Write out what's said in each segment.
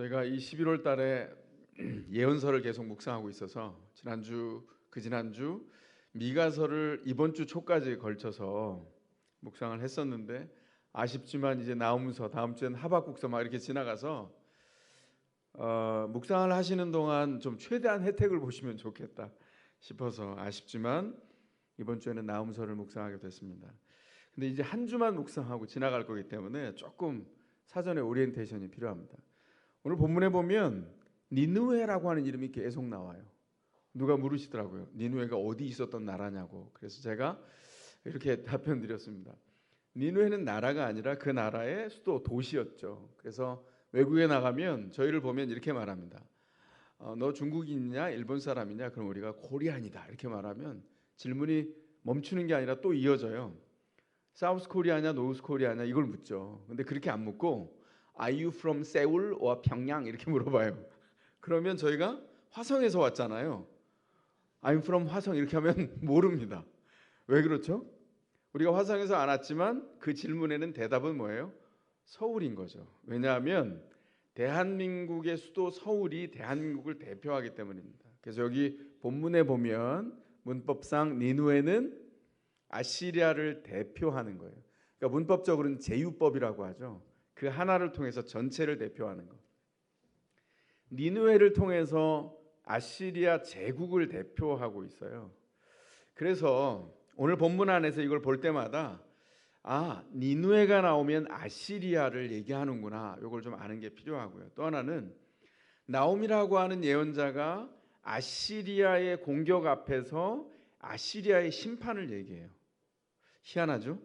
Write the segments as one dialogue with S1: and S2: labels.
S1: 저희가 이 11월 달에 예언서를 계속 묵상하고 있어서 지난주 미가서를 이번 주 초까지 걸쳐서 묵상을 했었는데, 아쉽지만 이제 나홈서, 다음 주엔 하박국서 막 이렇게 지나가서 묵상을 하시는 동안 좀 최대한 혜택을 보시면 좋겠다 싶어서 아쉽지만 이번 주에는 나홈서를 묵상하게 됐습니다. 근데 이제 한 주만 묵상하고 지나갈 거기 때문에 조금 사전에 오리엔테이션이 필요합니다. 오늘 본문에 보면 니느웨라고 하는 이름이 계속 나와요. 누가 물으시더라고요. 니느웨가 어디 있었던 나라냐고. 그래서 제가 이렇게 답변 드렸습니다. 니느웨는 나라가 아니라 그 나라의 수도, 도시였죠. 그래서 외국에 나가면 저희를 보면 이렇게 말합니다. 너 중국인이냐 일본 사람이냐? 그럼 우리가 코리안이다 이렇게 말하면 질문이 멈추는 게 아니라 또 이어져요. 사우스 코리아냐 노스 코리아냐 이걸 묻죠. 근데 그렇게 안 묻고 Are you from Seoul or 평양? 이렇게 물어봐요. 그러면 저희가 화성에서 왔잖아요. I'm from 화성 이렇게 하면 모릅니다. 왜 그렇죠? 우리가 화성에서 안 왔지만 그 질문에는 대답은 뭐예요? 서울인 거죠. 왜냐하면 대한민국의 수도 서울이 대한민국을 대표하기 때문입니다. 그래서 여기 본문에 보면 문법상 니느웨는 아시리아를 대표하는 거예요. 그러니까 문법적으로는 제유법이라고 하죠. 그 하나를 통해서 전체를 대표하는 것. 니느웨를 통해서 아시리아 제국을 대표하고 있어요. 그래서 오늘 본문 안에서 이걸 볼 때마다 니느웨가 나오면 아시리아를 얘기하는구나. 이걸 좀 아는 게 필요하고요. 또 하나는 나홈이라고 하는 예언자가 아시리아의 공격 앞에서 아시리아의 심판을 얘기해요. 희한하죠?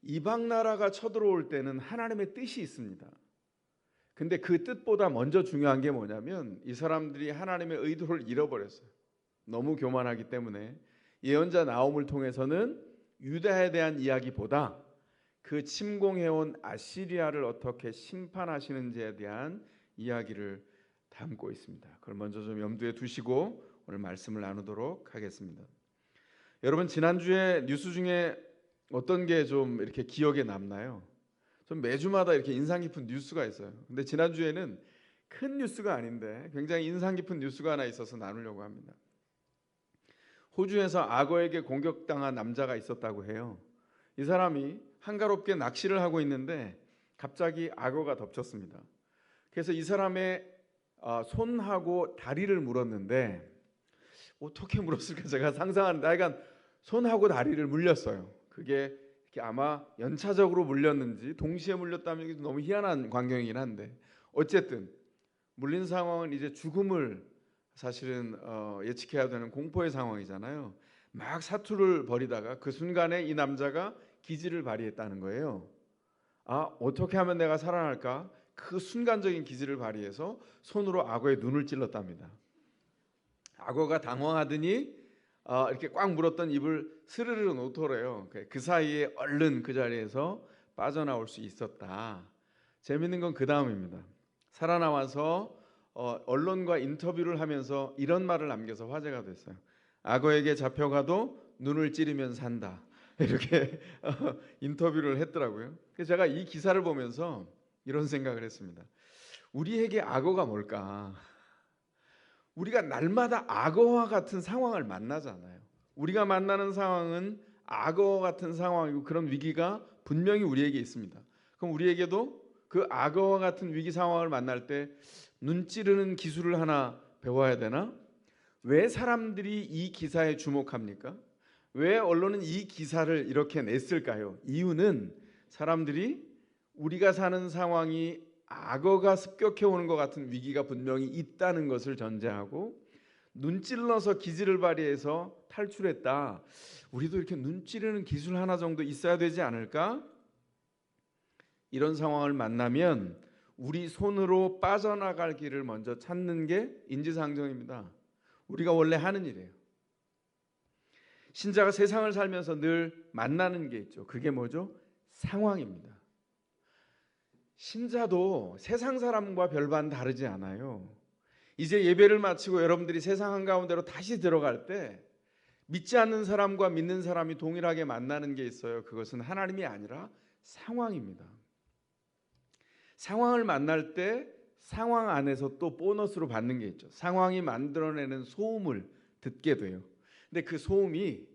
S1: 이방 나라가 쳐들어올 때는 하나님의 뜻이 있습니다. 근데 그 뜻보다 먼저 중요한 게 뭐냐면 이 사람들이 하나님의 의도를 잃어버렸어요. 너무 교만하기 때문에 예언자 나홈을 통해서는 유다에 대한 이야기보다 그 침공해온 아시리아를 어떻게 심판하시는지에 대한 이야기를 담고 있습니다. 그걸 먼저 좀 염두에 두시고 오늘 말씀을 나누도록 하겠습니다. 여러분, 지난주에 뉴스 중에 어떤 게 좀 이렇게 기억에 남나요? 좀 매주마다 이렇게 인상 깊은 뉴스가 있어요. 근데 지난주에는 큰 뉴스가 아닌데 굉장히 인상 깊은 뉴스가 하나 있어서 나누려고 합니다. 호주에서 악어에게 공격당한 남자가 있었다고 해요. 이 사람이 한가롭게 낚시를 하고 있는데 갑자기 악어가 덮쳤습니다. 그래서 이 사람의 손하고 다리를 물었는데 어떻게 물었을까 제가 상상하는데 하여간 손하고 다리를 물렸어요. 그게 아마 연차적으로 물렸는지 동시에 물렸다면 너무 희한한 광경이긴 한데 어쨌든 물린 상황은 이제 죽음을 사실은 예측해야 되는 공포의 상황이잖아요. 막 사투를 벌이다가 그 순간에 이 남자가 기지를 발휘했다는 거예요. 어떻게 하면 내가 살아날까? 그 순간적인 기지를 발휘해서 손으로 악어의 눈을 찔렀답니다. 악어가 당황하더니 이렇게 꽉 물었던 입을 스르르 놓더래요. 그 사이에 얼른 그 자리에서 빠져나올 수 있었다. 재밌는 건 그 다음입니다. 살아나와서 언론과 인터뷰를 하면서 이런 말을 남겨서 화제가 됐어요. 악어에게 잡혀가도 눈을 찌르면 산다. 이렇게 인터뷰를 했더라고요. 그래서 제가 이 기사를 보면서 이런 생각을 했습니다. 우리에게 악어가 뭘까? 우리가 날마다 악어와 같은 상황을 만나잖아요. 우리가 만나는 상황은 악어와 같은 상황이고 그런 위기가 분명히 우리에게 있습니다. 그럼 우리에게도 그 악어와 같은 위기 상황을 만날 때 눈 찌르는 기술을 하나 배워야 되나? 왜 사람들이 이 기사에 주목합니까? 왜 언론은 이 기사를 이렇게 냈을까요? 이유는 사람들이 우리가 사는 상황이 악어가 습격해 오는 것 같은 위기가 분명히 있다는 것을 전제하고 눈 찔러서 기지를 발휘해서 탈출했다. 우리도 이렇게 눈 찌르는 기술 하나 정도 있어야 되지 않을까? 이런 상황을 만나면 우리 손으로 빠져나갈 길을 먼저 찾는 게 인지상정입니다. 우리가 원래 하는 일이에요. 신자가 세상을 살면서 늘 만나는 게 있죠. 그게 뭐죠? 상황입니다. 신자도 세상 사람과 별반 다르지 않아요. 이제 예배를 마치고 여러분들이 세상 한가운데로 다시 들어갈 때 믿지 않는 사람과 믿는 사람이 동일하게 만나는 게 있어요. 그것은 하나님이 아니라 상황입니다. 상황을 만날 때 상황 안에서 또 보너스로 받는 게 있죠. 상황이 만들어내는 소음을 듣게 돼요. 근데 그 소음이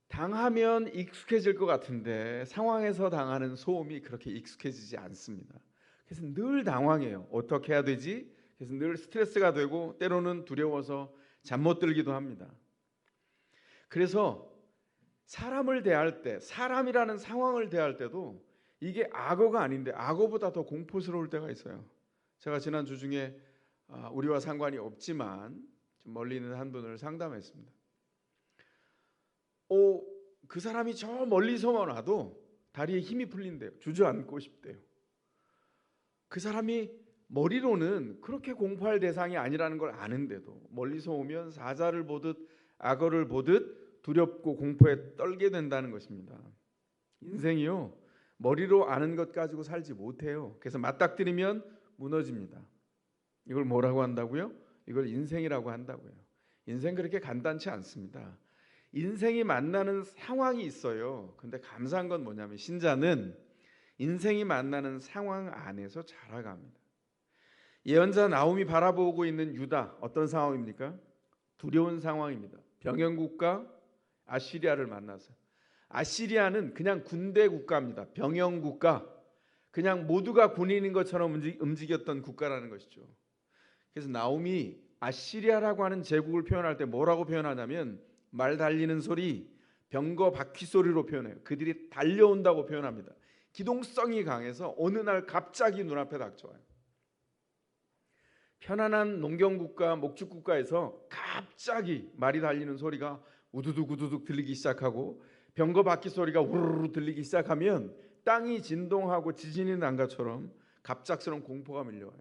S1: 당하면 익숙해질 것 같은데 상황에서 당하는 소음이 그렇게 익숙해지지 않습니다. 그래서 늘 당황해요. 어떻게 해야 되지? 그래서 늘 스트레스가 되고 때로는 두려워서 잠 못 들기도 합니다. 그래서 사람을 대할 때, 사람이라는 상황을 대할 때도 이게 악어가 아닌데 악어보다 더 공포스러울 때가 있어요. 제가 지난주 중에 우리와 상관이 없지만 좀 멀리 있는 한 분을 상담했습니다. 그 사람이 저 멀리서만 와도 다리에 힘이 풀린대요. 주저앉고 싶대요. 그 사람이 머리로는 그렇게 공포할 대상이 아니라는 걸 아는데도 멀리서 오면 사자를 보듯 악어를 보듯 두렵고 공포에 떨게 된다는 것입니다. 인생이요, 머리로 아는 것 가지고 살지 못해요. 그래서 맞닥뜨리면 무너집니다. 이걸 뭐라고 한다고요? 이걸 인생이라고 한다고요. 인생 그렇게 간단치 않습니다. 인생이 만나는 상황이 있어요. 근데 감사한 건 뭐냐면 신자는 인생이 만나는 상황 안에서 자라갑니다. 예언자 나홈이 바라보고 있는 유다, 어떤 상황입니까? 두려운 상황입니다. 병영국가 아시리아를 만나서, 아시리아는 그냥 군대 국가입니다. 병영 국가, 그냥 모두가 군인인 것처럼 움직였던 국가라는 것이죠. 그래서 나홈이 아시리아라고 하는 제국을 표현할 때 뭐라고 표현하냐면 말 달리는 소리, 병거 바퀴 소리로 표현해요. 그들이 달려온다고 표현합니다. 기동성이 강해서 어느 날 갑자기 눈앞에 닥쳐와요. 편안한 농경국가, 목축국가에서 갑자기 말이 달리는 소리가 우두둑 우두둑 들리기 시작하고 병거 바퀴 소리가 우르르 들리기 시작하면 땅이 진동하고 지진이 난 것처럼 갑작스러운 공포가 밀려와요.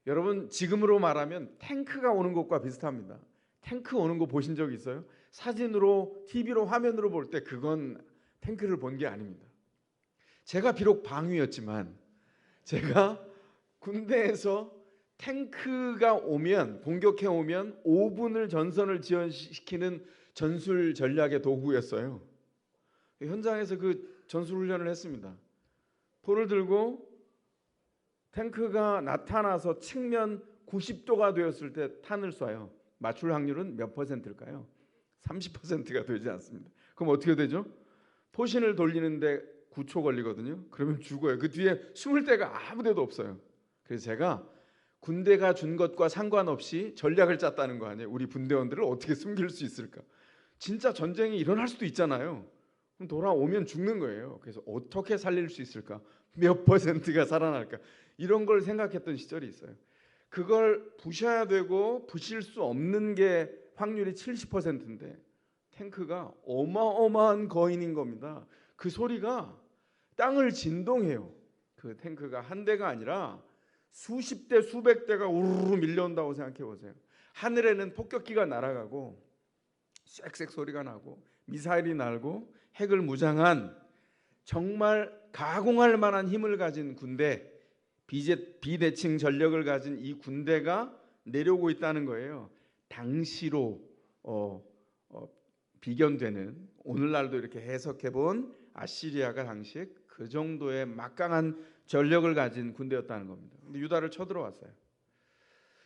S1: 여러분, 지금으로 말하면 탱크가 오는 것과 비슷합니다. 탱크 오는 거 보신 적 있어요? 사진으로, TV로, 화면으로 볼 때 그건 탱크를 본 게 아닙니다. 제가 비록 방위였지만 제가 군대에서 탱크가 오면, 공격해 오면 5분을 전선을 지연시키는 전술 전략의 도구였어요. 현장에서 그 전술 훈련을 했습니다. 포를 들고 탱크가 나타나서 측면 90도가 되었을 때 탄을 쏴요. 맞출 확률은 몇 퍼센트일까요? 30%가 되지 않습니다. 그럼 어떻게 되죠? 포신을 돌리는데 9초 걸리거든요. 그러면 죽어요. 그 뒤에 숨을 데가 아무 데도 없어요. 그래서 제가 군대가 준 것과 상관없이 전략을 짰다는 거 아니에요. 우리 분대원들을 어떻게 숨길 수 있을까? 진짜 전쟁이 일어날 수도 있잖아요. 그럼 돌아오면 죽는 거예요. 그래서 어떻게 살릴 수 있을까? 몇 퍼센트가 살아날까? 이런 걸 생각했던 시절이 있어요. 그걸 부셔야 되고 부실 수 없는 게 확률이 70%인데 탱크가 어마어마한 거인인 겁니다. 그 소리가 땅을 진동해요. 그 탱크가 한 대가 아니라 수십 대 수백 대가 우르르 밀려온다고 생각해 보세요. 하늘에는 폭격기가 날아가고 쌕쌕 소리가 나고 미사일이 날고 핵을 무장한 정말 가공할 만한 힘을 가진 군대, 비대칭 전력을 가진 이 군대가 내려오고 있다는 거예요. 당시로 비견되는, 오늘날도 이렇게 해석해 본 아시리아가 당시에 그 정도의 막강한 전력을 가진 군대였다는 겁니다. 근데 유다를 쳐들어왔어요.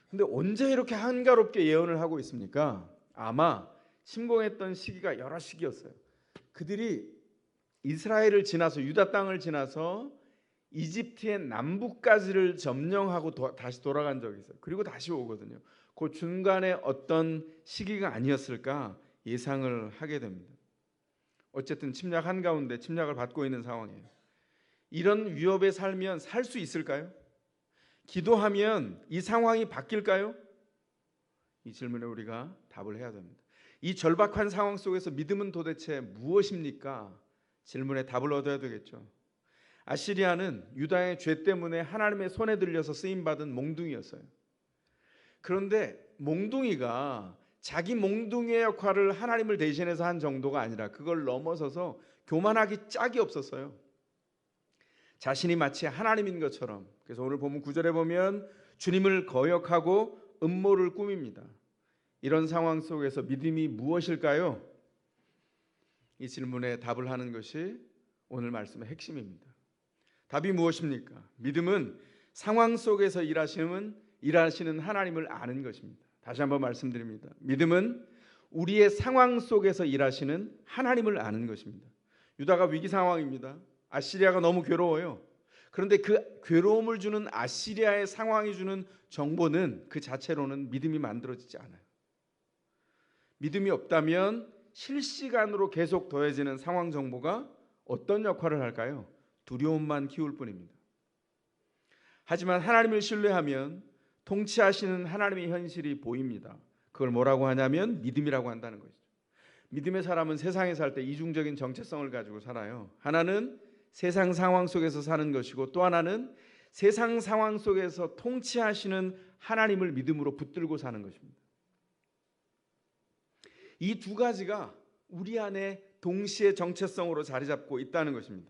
S1: 근데 언제 이렇게 한가롭게 예언을 하고 있습니까? 아마 침공했던 시기가 여러 시기였어요. 그들이 이스라엘을 지나서, 유다 땅을 지나서 이집트의 남부까지를 점령하고 다시 돌아간 적이 있어요. 그리고 다시 오거든요. 그 중간에 어떤 시기가 아니었을까 예상을 하게 됩니다. 어쨌든 침략 한가운데 침략을 받고 있는 상황이에요. 이런 위협에 살면 살 수 있을까요? 기도하면 이 상황이 바뀔까요? 이 질문에 우리가 답을 해야 됩니다. 이 절박한 상황 속에서 믿음은 도대체 무엇입니까? 질문에 답을 얻어야 되겠죠. 아시리아는 유다의 죄 때문에 하나님의 손에 들려서 쓰임받은 몽둥이였어요. 그런데 몽둥이가 자기 몽둥이의 역할을 하나님을 대신해서 한 정도가 아니라 그걸 넘어서서 교만하기 짝이 없었어요. 자신이 마치 하나님인 것처럼. 그래서 오늘 본문 9절에 보면 주님을 거역하고 음모를 꾸밉니다. 이런 상황 속에서 믿음이 무엇일까요? 이 질문에 답을 하는 것이 오늘 말씀의 핵심입니다. 답이 무엇입니까? 믿음은 상황 속에서 일하시는 하나님을 아는 것입니다. 다시 한번 말씀드립니다. 믿음은 우리의 상황 속에서 일하시는 하나님을 아는 것입니다. 유다가 위기 상황입니다. 아시리아가 너무 괴로워요. 그런데 그 괴로움을 주는 아시리아의 상황이 주는 정보는 그 자체로는 믿음이 만들어지지 않아요. 믿음이 없다면 실시간으로 계속 더해지는 상황 정보가 어떤 역할을 할까요? 두려움만 키울 뿐입니다. 하지만 하나님을 신뢰하면 통치하시는 하나님의 현실이 보입니다. 그걸 뭐라고 하냐면 믿음이라고 한다는 것이죠. 믿음의 사람은 세상에 살 때 이중적인 정체성을 가지고 살아요. 하나는 세상 상황 속에서 사는 것이고 또 하나는 세상 상황 속에서 통치하시는 하나님을 믿음으로 붙들고 사는 것입니다. 이 두 가지가 우리 안에 동시에 정체성으로 자리 잡고 있다는 것입니다.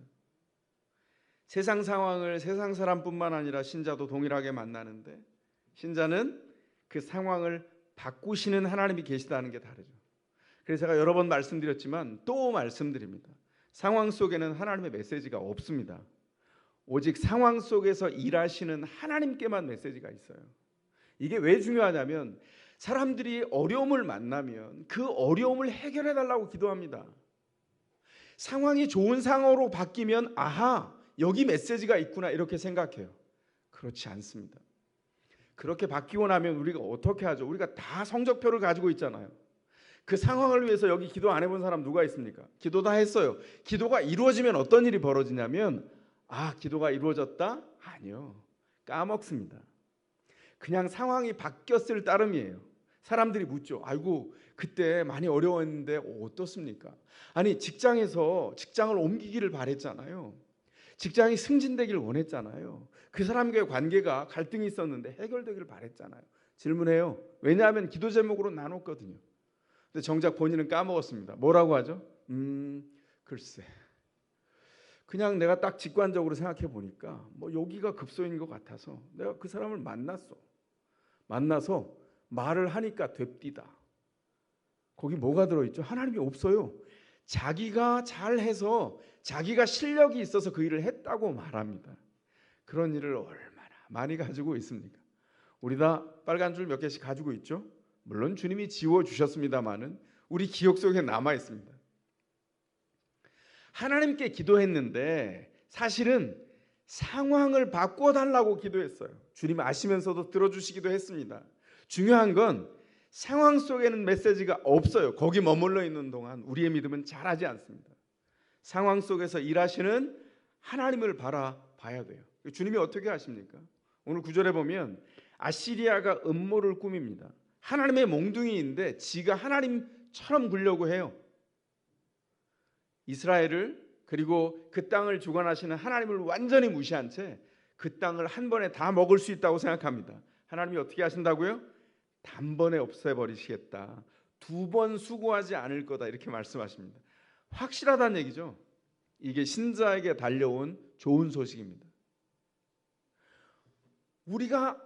S1: 세상 상황을 세상 사람뿐만 아니라 신자도 동일하게 만나는데 신자는 그 상황을 바꾸시는 하나님이 계시다는 게 다르죠. 그래서 제가 여러 번 말씀드렸지만 또 말씀드립니다. 상황 속에는 하나님의 메시지가 없습니다. 오직 상황 속에서 일하시는 하나님께만 메시지가 있어요. 이게 왜 중요하냐면 사람들이 어려움을 만나면 그 어려움을 해결해 달라고 기도합니다. 상황이 좋은 상황으로 바뀌면 아하, 여기 메시지가 있구나 이렇게 생각해요. 그렇지 않습니다. 그렇게 바뀌고 나면 우리가 어떻게 하죠? 우리가 다 성적표를 가지고 있잖아요. 그 상황을 위해서 여기 기도 안 해본 사람 누가 있습니까? 기도 다 했어요. 기도가 이루어지면 어떤 일이 벌어지냐면 기도가 이루어졌다? 아니요. 까먹습니다. 그냥 상황이 바뀌었을 따름이에요. 사람들이 묻죠. 아이고 그때 많이 어려웠는데 어떻습니까? 아니 직장에서 직장을 옮기기를 바랬잖아요. 직장이 승진되기를 원했잖아요. 그 사람과의 관계가 갈등이 있었는데 해결되기를 바랬잖아요. 질문해요. 왜냐하면 기도 제목으로 나눴거든요. 근데 정작 본인은 까먹었습니다. 뭐라고 하죠? 글쎄 그냥 내가 딱 직관적으로 생각해 보니까 여기가 급소인 것 같아서 내가 그 사람을 만나서 말을 하니까 됩디다. 거기 뭐가 들어있죠? 하나님이 없어요. 자기가 잘해서 자기가 실력이 있어서 그 일을 했다고 말합니다. 그런 일을 얼마나 많이 가지고 있습니까? 우리 다 빨간 줄 몇 개씩 가지고 있죠? 물론 주님이 지워주셨습니다마는 우리 기억 속에 남아 있습니다. 하나님께 기도했는데 사실은 상황을 바꿔달라고 기도했어요. 주님 아시면서도 들어주시기도 했습니다. 중요한 건 상황 속에는 메시지가 없어요. 거기 머물러 있는 동안 우리의 믿음은 자라지 않습니다. 상황 속에서 일하시는 하나님을 바라봐야 돼요. 주님이 어떻게 하십니까? 오늘 9절에 보면 아시리아가 음모를 꾸밉니다. 하나님의 몽둥이인데 지가 하나님처럼 굴려고 해요. 이스라엘을 그리고 그 땅을 주관하시는 하나님을 완전히 무시한 채 그 땅을 한 번에 다 먹을 수 있다고 생각합니다. 하나님이 어떻게 하신다고요? 단번에 없애버리시겠다. 2번 수고하지 않을 거다 이렇게 말씀하십니다. 확실하다는 얘기죠. 이게 신자에게 달려온 좋은 소식입니다. 우리가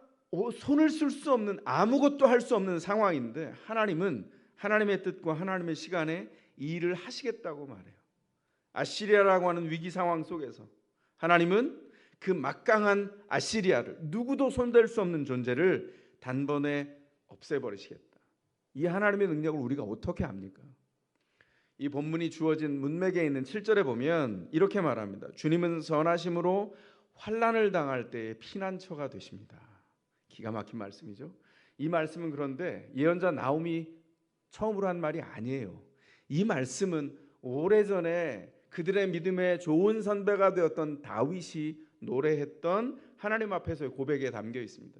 S1: 손을 쓸 수 없는 아무것도 할 수 없는 상황인데 하나님은 하나님의 뜻과 하나님의 시간에 이 일을 하시겠다고 말해요. 아시리아라고 하는 위기 상황 속에서 하나님은 그 막강한 아시리아를 누구도 손댈 수 없는 존재를 단번에 없애버리시겠다. 이 하나님의 능력을 우리가 어떻게 압니까? 이 본문이 주어진 문맥에 있는 7절에 보면 이렇게 말합니다. 주님은 선하심으로 환난을 당할 때에 피난처가 되십니다. 기가 막힌 말씀이죠. 이 말씀은 그런데 예언자 나홈이 처음으로 한 말이 아니에요. 이 말씀은 오래전에 그들의 믿음의 좋은 선배가 되었던 다윗이 노래했던 하나님 앞에서의 고백에 담겨 있습니다.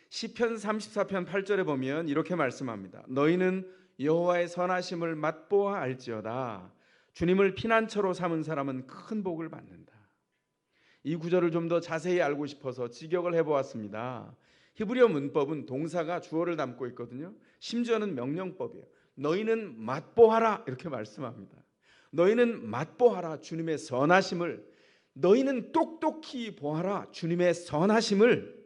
S1: 시편 34편 8절에 보면 이렇게 말씀합니다. 너희는 여호와의 선하심을 맛보아 알지어다. 주님을 피난처로 삼은 사람은 큰 복을 받는다. 이 구절을 좀 더 자세히 알고 싶어서 직역을 해보았습니다. 히브리어 문법은 동사가 주어를 담고 있거든요. 심지어는 명령법이에요. 너희는 맛보아라 이렇게 말씀합니다. 너희는 맛보아라 주님의 선하심을. 너희는 똑똑히 보아라 주님의 선하심을.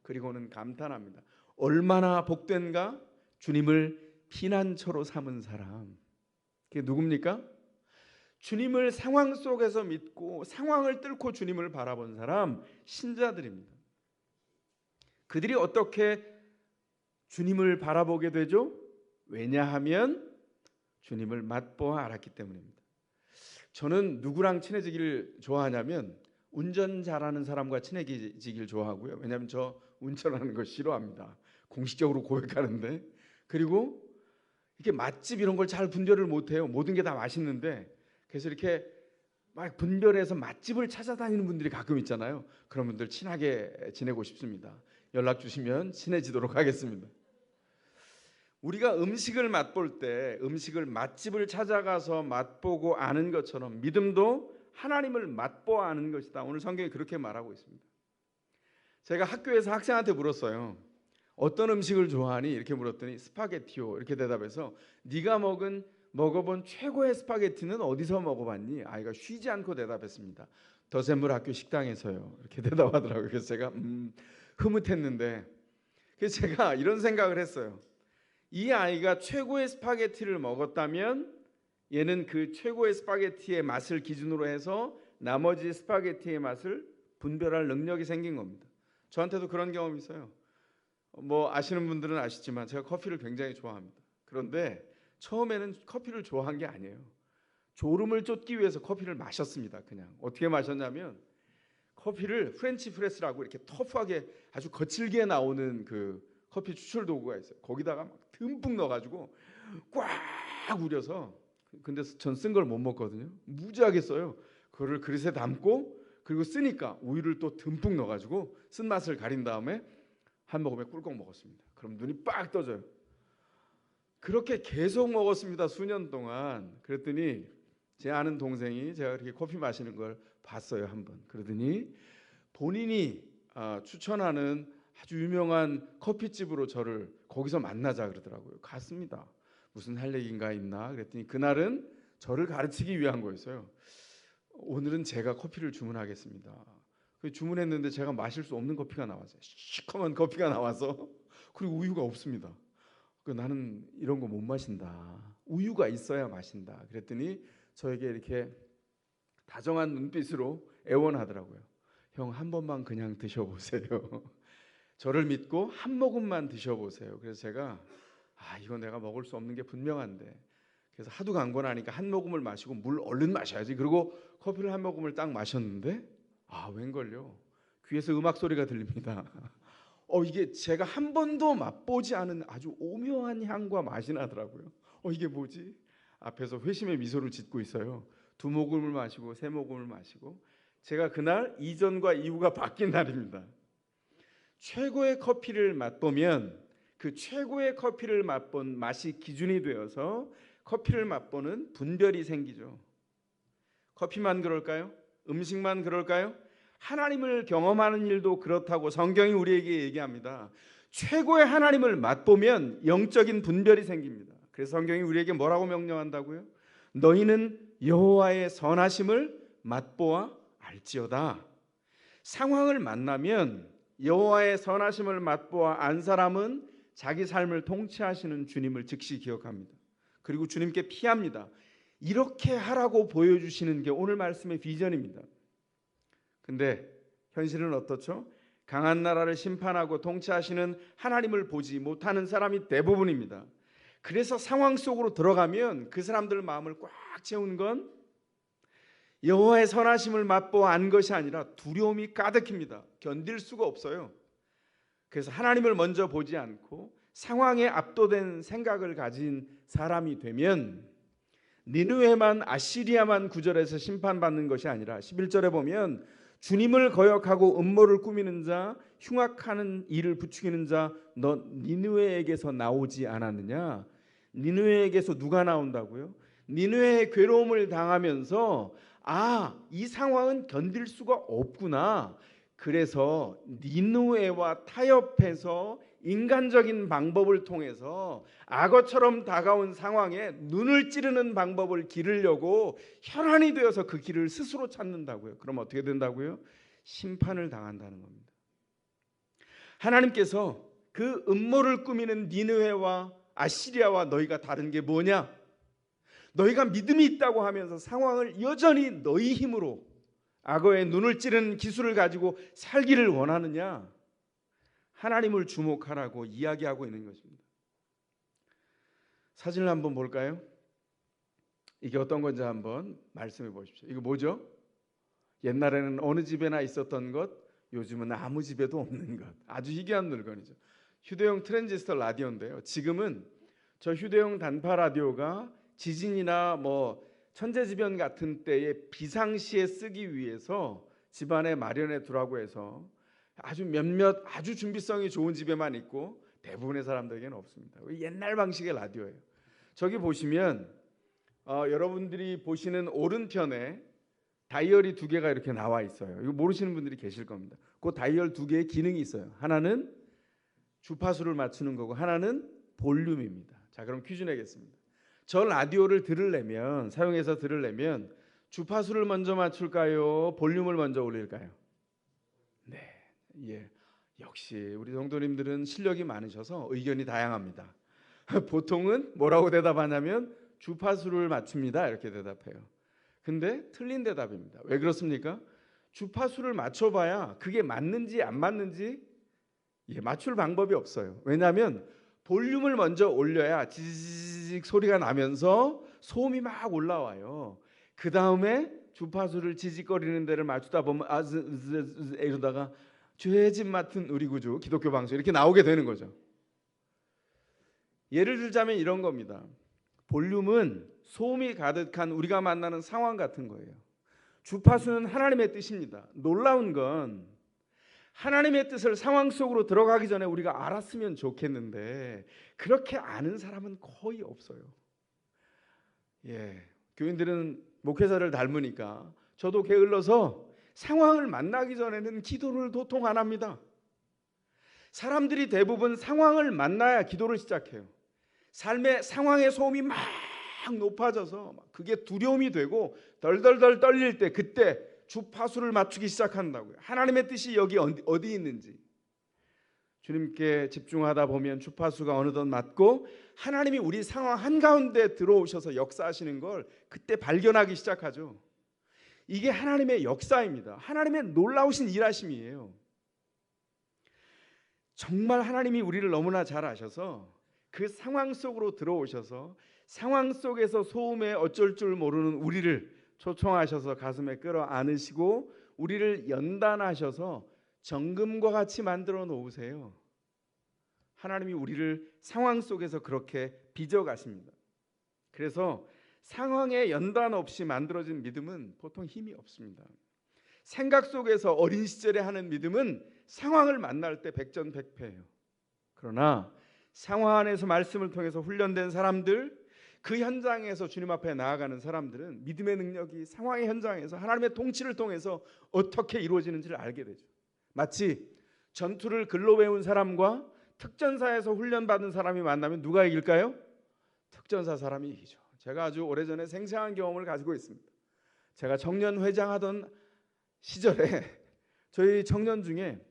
S1: 그리고는 감탄합니다. 얼마나 복된가? 주님을 피난처로 삼은 사람. 그게 누굽니까? 주님을 상황 속에서 믿고 상황을 뚫고 주님을 바라본 사람, 신자들입니다. 그들이 어떻게 주님을 바라보게 되죠? 왜냐하면 주님을 맛보아 알았기 때문입니다. 저는 누구랑 친해지기를 좋아하냐면 운전 잘하는 사람과 친해지길 좋아하고요. 왜냐하면 저 운전하는 거 싫어합니다. 공식적으로 고백하는데. 그리고 이렇게 맛집 이런 걸 잘 분별을 못해요. 모든 게 다 맛있는데. 그래서 이렇게 막 분별해서 맛집을 찾아다니는 분들이 가끔 있잖아요. 그런 분들 친하게 지내고 싶습니다. 연락 주시면 친해지도록 하겠습니다. 우리가 음식을 맛볼 때 음식을 맛집을 찾아가서 맛보고 아는 것처럼 믿음도 하나님을 맛보아 아는 것이다. 오늘 성경이 그렇게 말하고 있습니다. 제가 학교에서 학생한테 물었어요. 어떤 음식을 좋아하니? 이렇게 물었더니 스파게티요. 이렇게 대답해서 네가 먹어본 최고의 스파게티는 어디서 먹어봤니? 아이가 쉬지 않고 대답했습니다. 더샘물 학교 식당에서요. 이렇게 대답하더라고요. 그래서 제가 흐뭇했는데, 그래서 제가 이런 생각을 했어요. 이 아이가 최고의 스파게티를 먹었다면 얘는 그 최고의 스파게티의 맛을 기준으로 해서 나머지 스파게티의 맛을 분별할 능력이 생긴 겁니다. 저한테도 그런 경험이 있어요. 뭐 아시는 분들은 아시지만 제가 커피를 굉장히 좋아합니다. 그런데 처음에는 커피를 좋아한 게 아니에요. 졸음을 쫓기 위해서 커피를 마셨습니다. 그냥 어떻게 마셨냐면 커피를 프렌치 프레스라고 이렇게 터프하게 아주 거칠게 나오는 그 커피 추출 도구가 있어요. 거기다가 막 듬뿍 넣어가지고 꽉 우려서, 근데 전 쓴 걸 못 먹거든요. 무지하게 써요. 그거를 그릇에 담고 그리고 쓰니까 우유를 또 듬뿍 넣어가지고 쓴 맛을 가린 다음에 한 모금에 꿀꺽 먹었습니다. 그럼 눈이 빡 떠져요. 그렇게 계속 먹었습니다. 수년 동안. 그랬더니 제 아는 동생이 제가 그렇게 커피 마시는 걸 봤어요. 한번. 그러더니 본인이 추천하는 아주 유명한 커피집으로 저를 거기서 만나자 그러더라고요. 갔습니다. 무슨 할 얘기인가 있나 그랬더니 그날은 저를 가르치기 위한 거였어요. 오늘은 제가 커피를 주문하겠습니다. 주문했는데 제가 마실 수 없는 커피가 나왔어요. 시커먼 커피가 나와서, 그리고 우유가 없습니다. 나는 이런 거 못 마신다. 우유가 있어야 마신다. 그랬더니 저에게 이렇게 다정한 눈빛으로 애원하더라고요. 형, 한 번만 그냥 드셔보세요. 저를 믿고 한 모금만 드셔보세요. 그래서 제가 이건 내가 먹을 수 없는 게 분명한데, 그래서 하도 강권하니까 한 모금을 마시고 물 얼른 마셔야지. 그리고 커피를 한 모금을 딱 마셨는데 웬걸요? 귀에서 음악 소리가 들립니다. 이게 제가 한 번도 맛보지 않은 아주 오묘한 향과 맛이 나더라고요. 이게 뭐지? 앞에서 회심의 미소를 짓고 있어요. 2모금을 마시고 3모금을 마시고. 제가 그날 이전과 이후가 바뀐 날입니다. 최고의 커피를 맛보면 그 최고의 커피를 맛본 맛이 기준이 되어서 커피를 맛보는 분별이 생기죠. 커피만 그럴까요? 음식만 그럴까요? 하나님을 경험하는 일도 그렇다고 성경이 우리에게 얘기합니다. 최고의 하나님을 맛보면 영적인 분별이 생깁니다. 그래서 성경이 우리에게 뭐라고 명령한다고요? 너희는 여호와의 선하심을 맛보아 알지어다. 상황을 만나면 여호와의 선하심을 맛보아 안 사람은 자기 삶을 통치하시는 주님을 즉시 기억합니다. 그리고 주님께 피합니다. 이렇게 하라고 보여주시는 게 오늘 말씀의 비전입니다. 근데 현실은 어떻죠? 강한 나라를 심판하고 통치하시는 하나님을 보지 못하는 사람이 대부분입니다. 그래서 상황 속으로 들어가면 그 사람들 마음을 꽉 채운 건 여호와의 선하심을 맛보아 안 것이 아니라 두려움이 가득합니다. 견딜 수가 없어요. 그래서 하나님을 먼저 보지 않고 상황에 압도된 생각을 가진 사람이 되면 니느웨만 아시리아만 구절에서 심판받는 것이 아니라 11절에 보면 주님을 거역하고 음모를 꾸미는 자, 흉악하는 일을 부추기는 자, 너 니느웨에게서 나오지 않았느냐? 니느웨에게서 누가 나온다고요? 니느웨의 괴로움을 당하면서 이 상황은 견딜 수가 없구나. 그래서 니느웨와 타협해서 인간적인 방법을 통해서 악어처럼 다가온 상황에 눈을 찌르는 방법을 기르려고 혈안이 되어서 그 길을 스스로 찾는다고요. 그럼 어떻게 된다고요? 심판을 당한다는 겁니다. 하나님께서 그 음모를 꾸미는 니느웨와 아시리아와 너희가 다른 게 뭐냐? 너희가 믿음이 있다고 하면서 상황을 여전히 너희 힘으로 악어의 눈을 찌르는 기술을 가지고 살기를 원하느냐? 하나님을 주목하라고 이야기하고 있는 것입니다. 사진을 한번 볼까요? 이게 어떤 건지 한번 말씀해 보십시오. 이거 뭐죠? 옛날에는 어느 집에나 있었던 것, 요즘은 아무 집에도 없는 것. 아주 희귀한 물건이죠. 휴대용 트랜지스터 라디오인데요. 지금은 저 휴대용 단파 라디오가 지진이나 뭐 천재지변 같은 때에 비상시에 쓰기 위해서 집안에 마련해 두라고 해서 아주 몇몇 아주 준비성이 좋은 집에만 있고 대부분의 사람들에게는 없습니다. 옛날 방식의 라디오예요. 저기 보시면 여러분들이 보시는 오른편에 다이얼이 두 개가 이렇게 나와 있어요. 이거 모르시는 분들이 계실 겁니다. 그 다이얼 두 개의 기능이 있어요. 하나는 주파수를 맞추는 거고 하나는 볼륨입니다. 자, 그럼 퀴즈 내겠습니다. 저 라디오를 사용해서 들으려면 주파수를 먼저 맞출까요? 볼륨을 먼저 올릴까요? 네, 예. 역시 우리 성도님들은 실력이 많으셔서 의견이 다양합니다. 보통은 뭐라고 대답하냐면 주파수를 맞춥니다 이렇게 대답해요. 근데 틀린 대답입니다. 왜 그렇습니까? 주파수를 맞춰봐야 그게 맞는지 안 맞는지 맞출 방법이 없어요. 왜냐하면 볼륨을 먼저 올려야 지지직 소리가 나면서 소음이 막 올라와요. 그 다음에 주파수를 지직거리는 데를 맞추다 보면 이러다가 죄짐 맡은 우리 구주 기독교 방송 이렇게 나오게 되는 거죠. 예를 들자면 이런 겁니다. 볼륨은 소음이 가득한 우리가 만나는 상황 같은 거예요. 주파수는 하나님의 뜻입니다. 놀라운 건 하나님의 뜻을 상황 속으로 들어가기 전에 우리가 알았으면 좋겠는데 그렇게 아는 사람은 거의 없어요. 교인들은 목회자를 닮으니까 저도 게을러서 상황을 만나기 전에는 기도를 도통 안 합니다. 사람들이 대부분 상황을 만나야 기도를 시작해요. 삶의 상황의 소음이 막 높아져서 그게 두려움이 되고 덜덜덜 떨릴 때 그때 주파수를 맞추기 시작한다고요. 하나님의 뜻이 여기 어디 있는지 주님께 집중하다 보면 주파수가 어느덧 맞고 하나님이 우리 상황 한가운데 들어오셔서 역사하시는 걸 그때 발견하기 시작하죠. 이게 하나님의 역사입니다. 하나님의 놀라우신 일하심이에요. 정말 하나님이 우리를 너무나 잘 아셔서 그 상황 속으로 들어오셔서 상황 속에서 소음에 어쩔 줄 모르는 우리를 초청하셔서 가슴에 끌어안으시고 우리를 연단하셔서 정금과 같이 만들어 놓으세요. 하나님이 우리를 상황 속에서 그렇게 빚어가십니다. 그래서 상황에 연단 없이 만들어진 믿음은 보통 힘이 없습니다. 생각 속에서 어린 시절에 하는 믿음은 상황을 만날 때 백전백패예요. 그러나 상황 안에서 말씀을 통해서 훈련된 사람들, 그 현장에서 주님 앞에 나아가는 사람들은 믿음의 능력이 상황의 현장에서 하나님의 통치를 통해서 어떻게 이루어지는지를 알게 되죠. 마치 전투를 글로 배운 사람과 특전사에서 훈련받은 사람이 만나면 누가 이길까요? 특전사 사람이 이기죠. 제가 아주 오래전에 생생한 경험을 가지고 있습니다. 제가 청년 회장하던 시절에 저희 청년 중에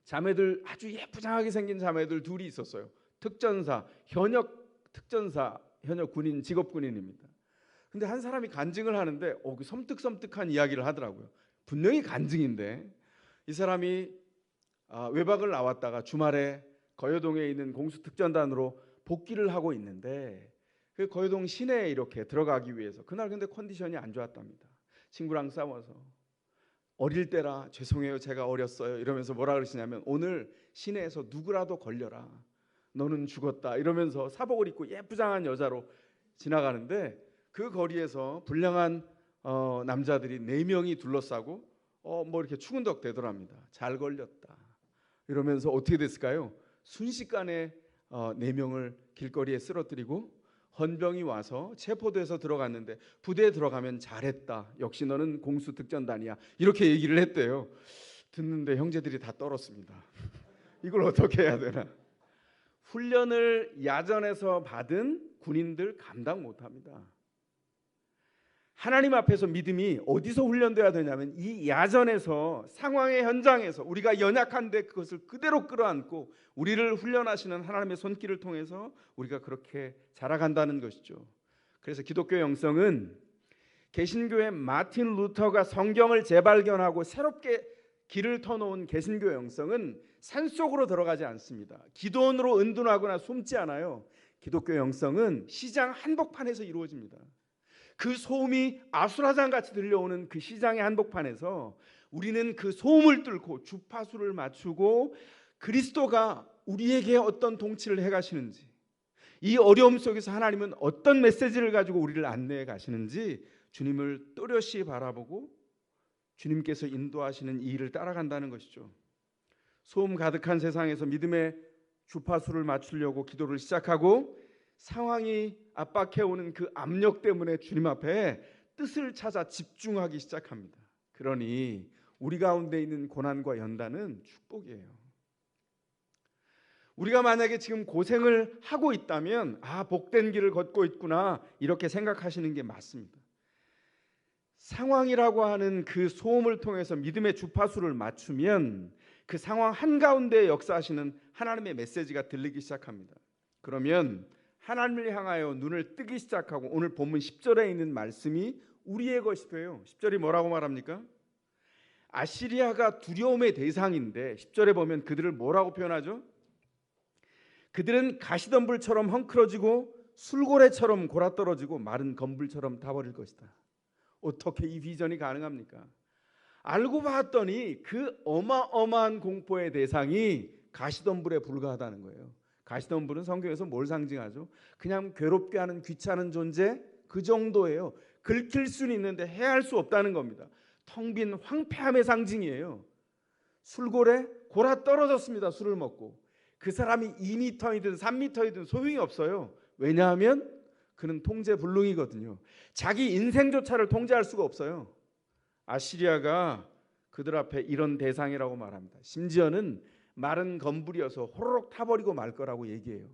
S1: 자매들 아주 예쁘장하게 생긴 자매들 둘이 있었어요. 특전사, 현역 특전사, 현역 군인, 직업 군인입니다. 근데 한 사람이 간증을 하는데 그 섬뜩섬뜩한 이야기를 하더라고요. 분명히 간증인데 이 사람이 외박을 나왔다가 주말에 거여동에 있는 공수특전단으로 복귀를 하고 있는데 그 거여동 시내에 이렇게 들어가기 위해서 그날 근데 컨디션이 안 좋았답니다. 친구랑 싸워서 어릴 때라 죄송해요 제가 어렸어요 이러면서 뭐라 그러시냐면 오늘 시내에서 누구라도 걸려라 너는 죽었다 이러면서 사복을 입고 예쁘장한 여자로 지나가는데 그 거리에서 불량한 남자들이 4명이 둘러싸고 뭐 이렇게 추근덕 대더랍니다. 잘 걸렸다 이러면서 어떻게 됐을까요? 순식간에 4명을 길거리에 쓰러뜨리고 헌병이 와서 체포돼서 들어갔는데 부대에 들어가면 잘했다. 역시 너는 공수특전단이야. 이렇게 얘기를 했대요. 듣는데 형제들이 다 떨었습니다. 이걸 어떻게 해야 되나? 훈련을 야전에서 받은 군인들 감당 못합니다. 하나님 앞에서 믿음이 어디서 훈련돼야 되냐면 이 야전에서 상황의 현장에서 우리가 연약한데 그것을 그대로 끌어안고 우리를 훈련하시는 하나님의 손길을 통해서 우리가 그렇게 자라간다는 것이죠. 그래서 기독교 영성은 개신교의 마틴 루터가 성경을 재발견하고 새롭게 길을 터놓은 개신교 영성은 산속으로 들어가지 않습니다. 기도원으로 은둔하거나 숨지 않아요. 기독교 영성은 시장 한복판에서 이루어집니다. 그 소음이 아수라장같이 들려오는 그 시장의 한복판에서 우리는 그 소음을 뚫고 주파수를 맞추고 그리스도가 우리에게 어떤 통치를 해가시는지, 이 어려움 속에서 하나님은 어떤 메시지를 가지고 우리를 안내해 가시는지 주님을 또렷이 바라보고 주님께서 인도하시는 이 일을 따라간다는 것이죠. 소음 가득한 세상에서 믿음의 주파수를 맞추려고 기도를 시작하고 상황이 압박해오는 그 압력 때문에 주님 앞에 뜻을 찾아 집중하기 시작합니다. 그러니 우리 가운데 있는 고난과 연단은 축복이에요. 우리가 만약에 지금 고생을 하고 있다면 복된 길을 걷고 있구나 이렇게 생각하시는 게 맞습니다. 상황이라고 하는 그 소음을 통해서 믿음의 주파수를 맞추면 그 상황 한가운데 역사하시는 하나님의 메시지가 들리기 시작합니다. 그러면 하나님을 향하여 눈을 뜨기 시작하고 오늘 본문 10절에 있는 말씀이 우리의 것이 돼요. 10절이 뭐라고 말합니까? 아시리아가 두려움의 대상인데 10절에 보면 그들을 뭐라고 표현하죠? 그들은 가시덤불처럼 헝클어지고 술고래처럼 골아떨어지고 마른 건불처럼 타버릴 것이다. 어떻게 이 비전이 가능합니까? 알고 봤더니 그 어마어마한 공포의 대상이 가시덤불에 불과하다는 거예요. 가시덤불은 성경에서 뭘 상징하죠? 그냥 괴롭게 하는 귀찮은 존재, 그 정도예요. 긁힐 수는 있는데 해할 수 없다는 겁니다. 텅 빈 황폐함의 상징이에요. 술고래, 골아 떨어졌습니다. 술을 먹고. 그 사람이 2m이든 3m이든 소용이 없어요. 왜냐하면 그는 통제불능이거든요. 자기 인생조차를 통제할 수가 없어요. 아시리아가 그들 앞에 이런 대상이라고 말합니다. 심지어는 마른 건불이어서 호로록 타버리고 말 거라고 얘기해요.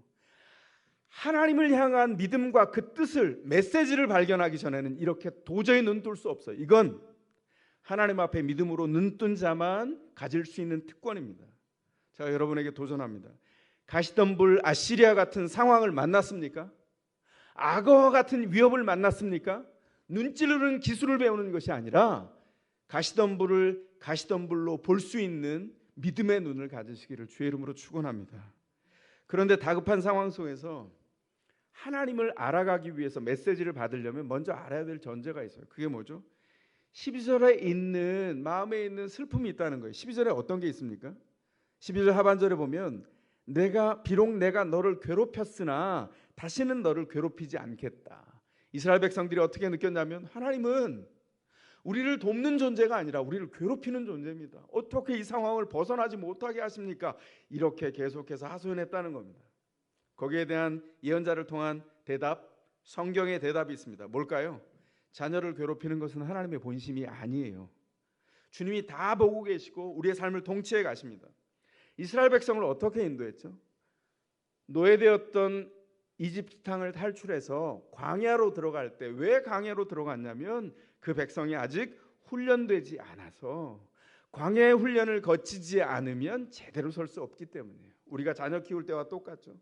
S1: 하나님을 향한 믿음과 그 뜻을, 메시지를 발견하기 전에는 이렇게 도저히 눈뜰 수 없어요. 이건 하나님 앞에 믿음으로 눈뜬 자만 가질 수 있는 특권입니다. 제가 여러분에게 도전합니다. 가시덤불 아시리아 같은 상황을 만났습니까? 악어와 같은 위협을 만났습니까? 눈 찌르는 기술을 배우는 것이 아니라 가시덤불을 가시덤불로 볼 수 있는 믿음의 눈을 가지시기를 주의 이름으로 축원합니다. 그런데 다급한 상황 속에서 하나님을 알아가기 위해서 메시지를 받으려면 먼저 알아야 될 전제가 있어요. 그게 뭐죠? 12절에 있는 마음에 있는 슬픔이 있다는 거예요. 12절에 어떤 게 있습니까? 12절 하반절에 보면 비록 내가 너를 괴롭혔으나 다시는 너를 괴롭히지 않겠다. 이스라엘 백성들이 어떻게 느꼈냐면 하나님은 우리를 돕는 존재가 아니라 우리를 괴롭히는 존재입니다. 어떻게 이 상황을 벗어나지 못하게 하십니까? 이렇게 계속해서 하소연했다는 겁니다. 거기에 대한 예언자를 통한 대답, 성경의 대답이 있습니다. 뭘까요? 자녀를 괴롭히는 것은 하나님의 본심이 아니에요. 주님이 다 보고 계시고 우리의 삶을 통치해 가십니다. 이스라엘 백성을 어떻게 인도했죠? 노예되었던 이집트 땅을 탈출해서 광야로 들어갈 때 왜 광야로 들어갔냐면 그 백성이 아직 훈련되지 않아서 광야의 훈련을 거치지 않으면 제대로 설 수 없기 때문이에요. 우리가 자녀 키울 때와 똑같죠.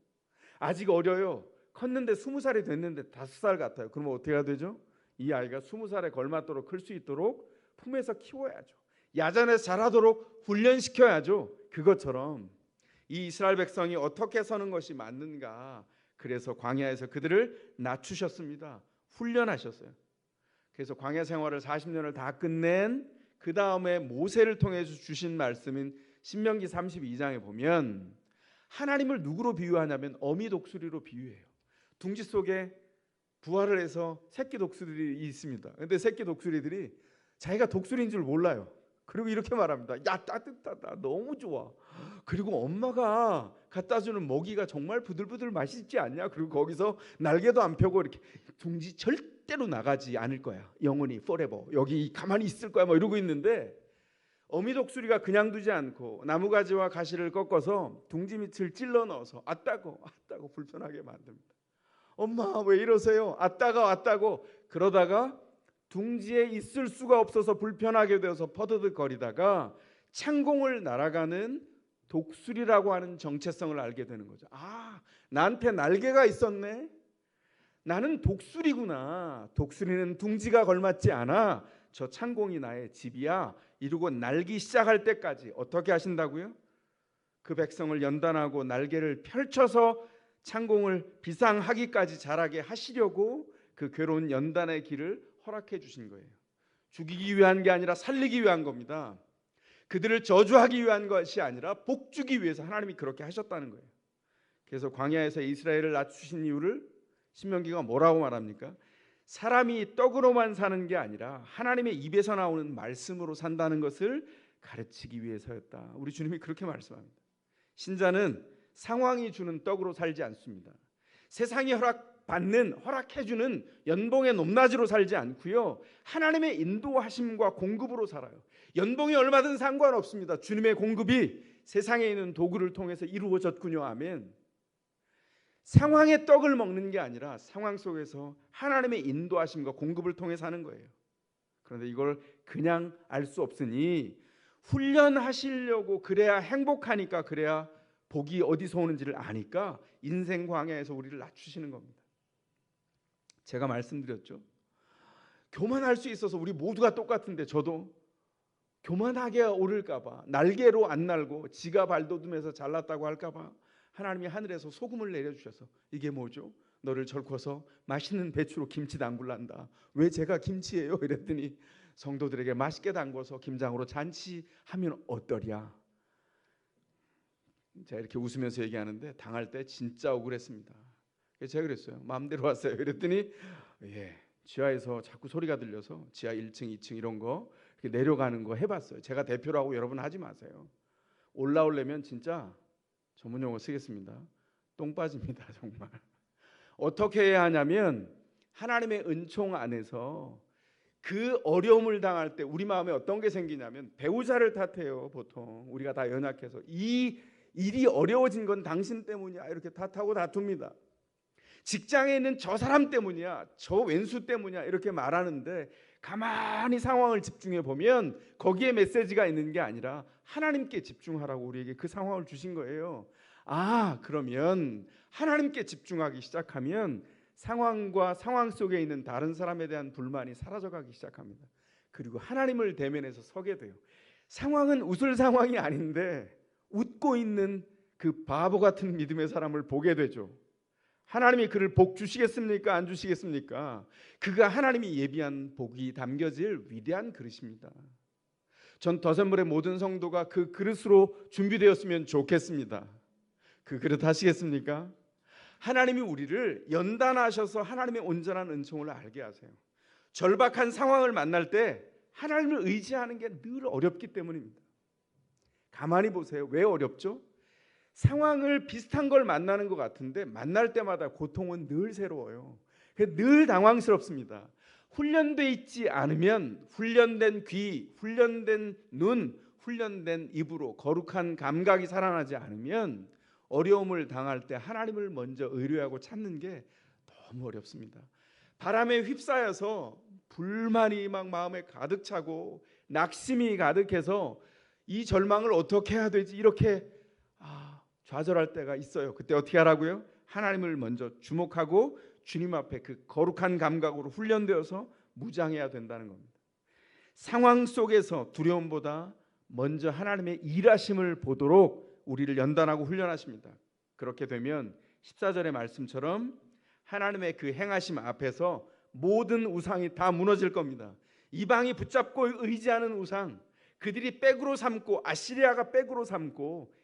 S1: 아직 어려요. 컸는데 20살이 됐는데 5살 같아요. 그러면 어떻게 해야 되죠? 이 아이가 20살에 걸맞도록 클 수 있도록 품에서 키워야죠. 야전에서 자라도록 훈련시켜야죠. 그것처럼 이 이스라엘 백성이 어떻게 서는 것이 맞는가, 그래서 광야에서 그들을 낮추셨습니다. 훈련하셨어요. 그래서 광야 생활을 40년을 다 끝낸 그 다음에 모세를 통해서 주신 말씀인 신명기 32장에 보면 하나님을 누구로 비유하냐면 어미 독수리로 비유해요. 둥지 속에 부화를 해서 새끼 독수리들이 있습니다. 그런데 새끼 독수리들이 자기가 독수리인 줄 몰라요. 그리고 이렇게 말합니다. 야, 따뜻하다, 너무 좋아. 그리고 엄마가 갖다 주는 먹이가 정말 부들부들 맛있지 않냐. 그리고 거기서 날개도 안 펴고 이렇게 둥지 절대로 나가지 않을 거야. 영원히 forever 여기 가만히 있을 거야. 뭐 이러고 있는데 어미 독수리가 그냥 두지 않고 나무가지와 가시를 꺾어서 둥지 밑을 찔러 넣어서 아따고 불편하게 만듭니다. 엄마 왜 이러세요? 아따고 그러다가 둥지에 있을 수가 없어서 불편하게 되어서 퍼드득거리다가 창공을 날아가는 독수리라고 하는 정체성을 알게 되는 거죠. 나한테 날개가 있었네. 나는 독수리구나. 독수리는 둥지가 걸맞지 않아. 저 창공이 나의 집이야. 이루고 날기 시작할 때까지 어떻게 하신다고요? 그 백성을 연단하고 날개를 펼쳐서 창공을 비상하기까지 자라게 하시려고 그 괴로운 연단의 길을 허락해 주신 거예요. 죽이기 위한 게 아니라 살리기 위한 겁니다. 그들을 저주하기 위한 것이 아니라 복주기 위해서 하나님이 그렇게 하셨다는 거예요. 그래서 광야에서 이스라엘을 낮추신 이유를 신명기가 뭐라고 말합니까? 사람이 떡으로만 사는 게 아니라 하나님의 입에서 나오는 말씀으로 산다는 것을 가르치기 위해서였다. 우리 주님이 그렇게 말씀합니다. 신자는 상황이 주는 떡으로 살지 않습니다. 세상이 허락해주는 연봉의 높낮이로 살지 않고요, 하나님의 인도하심과 공급으로 살아요. 연봉이 얼마든 상관없습니다. 주님의 공급이 세상에 있는 도구를 통해서 이루어졌군요. 아멘. 상황의 떡을 먹는 게 아니라 상황 속에서 하나님의 인도하심과 공급을 통해 사는 거예요. 그런데 이걸 그냥 알 수 없으니 훈련하시려고, 그래야 행복하니까, 그래야 복이 어디서 오는지를 아니까 인생 광야에서 우리를 낮추시는 겁니다. 제가 말씀드렸죠. 교만할 수 있어서 우리 모두가 똑같은데 저도 교만하게 오를까 봐, 날개로 안 날고 지가 발돋움해서 잘났다고 할까 봐 하나님이 하늘에서 소금을 내려주셔서 이게 뭐죠? 너를 절궈서 맛있는 배추로 김치 담글란다. 왜 제가 김치예요? 이랬더니 성도들에게 맛있게 담궈서 김장으로 잔치하면 어떠랴. 제가 이렇게 웃으면서 얘기하는데 당할 때 진짜 억울했습니다. 제가 그랬어요. 마음대로 왔어요. 이랬더니 지하에서 자꾸 소리가 들려서 지하 1층, 2층 이런 거 이렇게 내려가는 거 해봤어요. 제가 대표라고 여러분 하지 마세요. 올라오려면 진짜 전문 용어 쓰겠습니다. 똥 빠집니다. 정말. 어떻게 해야 하냐면 하나님의 은총 안에서 그 어려움을 당할 때 우리 마음에 어떤 게 생기냐면 배우자를 탓해요. 보통 우리가 다 연약해서 이 일이 어려워진 건 당신 때문이야 이렇게 탓하고 다툽니다. 직장에 있는 저 사람 때문이야, 저 왼수 때문이야 이렇게 말하는데 가만히 상황을 집중해 보면 거기에 메시지가 있는 게 아니라 하나님께 집중하라고 우리에게 그 상황을 주신 거예요. 그러면 하나님께 집중하기 시작하면 상황과 상황 속에 있는 다른 사람에 대한 불만이 사라져가기 시작합니다. 그리고 하나님을 대면해서 서게 돼요. 상황은 웃을 상황이 아닌데 웃고 있는 그 바보 같은 믿음의 사람을 보게 되죠. 하나님이 그를 복 주시겠습니까? 안 주시겠습니까? 그가 하나님이 예비한 복이 담겨질 위대한 그릇입니다. 전 더샘물의 모든 성도가 그 그릇으로 준비되었으면 좋겠습니다. 그 그릇 하시겠습니까? 하나님이 우리를 연단하셔서 하나님의 온전한 은총을 알게 하세요. 절박한 상황을 만날 때 하나님을 의지하는 게 늘 어렵기 때문입니다. 가만히 보세요. 왜 어렵죠? 상황을 비슷한 걸 만나는 것 같은데 만날 때마다 고통은 늘 새로워요. 늘 당황스럽습니다. 훈련돼 있지 않으면 훈련된 귀, 훈련된 눈, 훈련된 입으로 거룩한 감각이 살아나지 않으면 어려움을 당할 때 하나님을 먼저 의뢰하고 찾는 게 너무 어렵습니다. 바람에 휩싸여서 불만이 막 마음에 가득 차고 낙심이 가득해서 이 절망을 어떻게 해야 되지 이렇게 좌절할 때가 있어요. 그때 어떻게 하라고요? 하나님을 먼저 주목하고 주님 앞에 그 거룩한 감각으로 훈련되어서 무장해야 된다는 겁니다. 상황 속에서 두려움보다 먼저 하나님의 일하심을 보도록 우리를 연단하고 훈련하십니다. 그렇게 되면 14절의 말씀처럼 하나님의 그 행하심 앞에서 모든 우상이 다 무너질 겁니다. 이방이 붙잡고 의지하는 우상, 그들이 백으로 삼고 아시리아가 백으로 삼고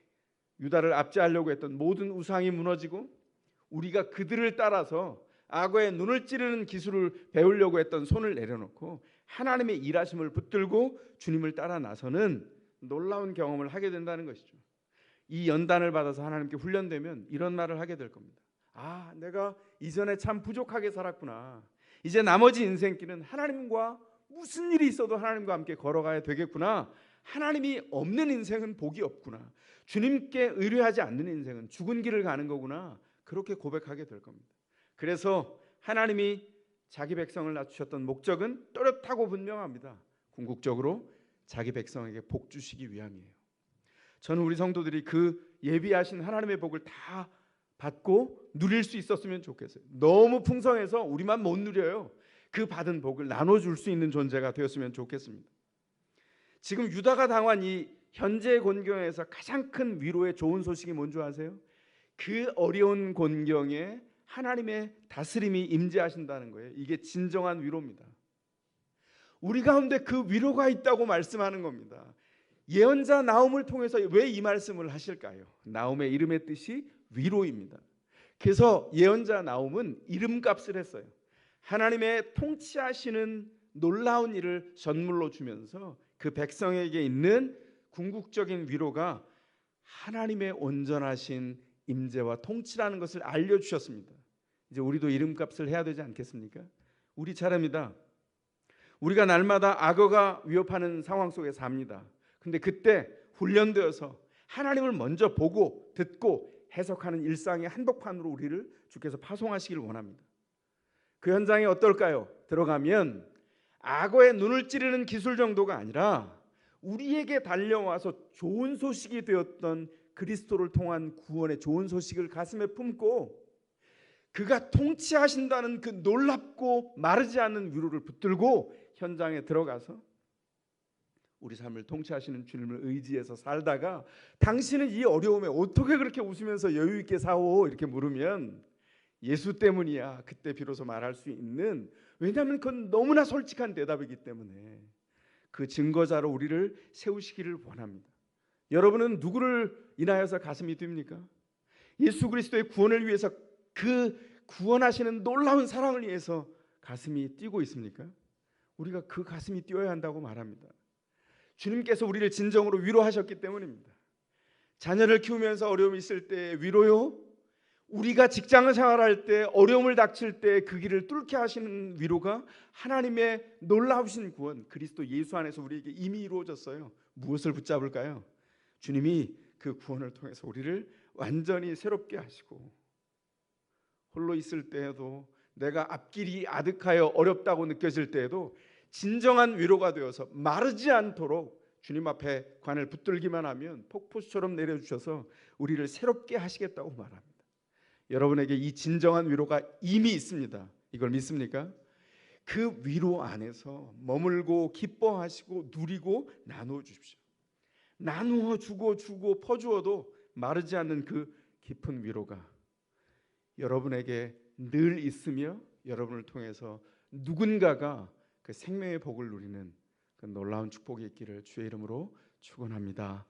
S1: 유다를 압제하려고 했던 모든 우상이 무너지고 우리가 그들을 따라서 악어의 눈을 찌르는 기술을 배우려고 했던 손을 내려놓고 하나님의 일하심을 붙들고 주님을 따라 나서는 놀라운 경험을 하게 된다는 것이죠. 이 연단을 받아서 하나님께 훈련되면 이런 말을 하게 될 겁니다. 내가 이전에 참 부족하게 살았구나. 이제 나머지 인생길은 하나님과 무슨 일이 있어도 하나님과 함께 걸어가야 되겠구나. 하나님이 없는 인생은 복이 없구나. 주님께 의뢰하지 않는 인생은 죽은 길을 가는 거구나. 그렇게 고백하게 될 겁니다. 그래서 하나님이 자기 백성을 낮추셨던 목적은 또렷하고 분명합니다. 궁극적으로 자기 백성에게 복 주시기 위함이에요. 저는 우리 성도들이 그 예비하신 하나님의 복을 다 받고 누릴 수 있었으면 좋겠어요. 너무 풍성해서 우리만 못 누려요. 그 받은 복을 나눠줄 수 있는 존재가 되었으면 좋겠습니다. 지금 유다가 당한 이 현재 곤경에서 가장 큰 위로의 좋은 소식이 뭔지 아세요? 그 어려운 곤경에 하나님의 다스림이 임재하신다는 거예요. 이게 진정한 위로입니다. 우리 가운데 그 위로가 있다고 말씀하는 겁니다. 예언자 나홈을 통해서 왜 이 말씀을 하실까요? 나홈의 이름의 뜻이 위로입니다. 그래서 예언자 나홈은 이름값을 했어요. 하나님의 통치하시는 놀라운 일을 선물로 주면서 그 백성에게 있는 궁극적인 위로가 하나님의 온전하신 임재와 통치라는 것을 알려주셨습니다. 이제 우리도 이름값을 해야 되지 않겠습니까? 우리 차례입니다. 우리가 날마다 악어가 위협하는 상황 속에 삽니다. 근데 그때 훈련되어서 하나님을 먼저 보고 듣고 해석하는 일상의 한복판으로 우리를 주께서 파송하시기를 원합니다. 그 현장이 어떨까요? 들어가면 악어의 눈을 찌르는 기술 정도가 아니라 우리에게 달려와서 좋은 소식이 되었던 그리스도를 통한 구원의 좋은 소식을 가슴에 품고 그가 통치하신다는 그 놀랍고 마르지 않는 위로를 붙들고 현장에 들어가서 우리 삶을 통치하시는 주님을 의지해서 살다가 당신은 이 어려움에 어떻게 그렇게 웃으면서 여유 있게 사오? 이렇게 물으면 예수 때문이야. 그때 비로소 말할 수 있는, 왜냐하면 그건 너무나 솔직한 대답이기 때문에 그 증거자로 우리를 세우시기를 원합니다. 여러분은 누구를 인하여서 가슴이 뜁니까? 예수 그리스도의 구원을 위해서, 그 구원하시는 놀라운 사랑을 위해서 가슴이 뛰고 있습니까? 우리가 그 가슴이 뛰어야 한다고 말합니다. 주님께서 우리를 진정으로 위로하셨기 때문입니다. 자녀를 키우면서 어려움이 있을 때 위로요. 우리가 직장 생활할 때 어려움을 닥칠 때 그 길을 뚫게 하시는 위로가 하나님의 놀라우신 구원, 그리스도 예수 안에서 우리에게 이미 이루어졌어요. 무엇을 붙잡을까요? 주님이 그 구원을 통해서 우리를 완전히 새롭게 하시고, 홀로 있을 때에도 내가 앞길이 아득하여 어렵다고 느껴질 때에도 진정한 위로가 되어서 마르지 않도록 주님 앞에 관을 붙들기만 하면 폭포수처럼 내려주셔서 우리를 새롭게 하시겠다고 말합니다. 여러분에게 이 진정한 위로가 이미 있습니다. 이걸 믿습니까? 그 위로 안에서 머물고 기뻐하시고 누리고 나누어 주십시오. 나누어 주고 퍼주어도 마르지 않는 그 깊은 위로가 여러분에게 늘 있으며 여러분을 통해서 누군가가 그 생명의 복을 누리는 그 놀라운 축복이 있기를 주의 이름으로 축원합니다.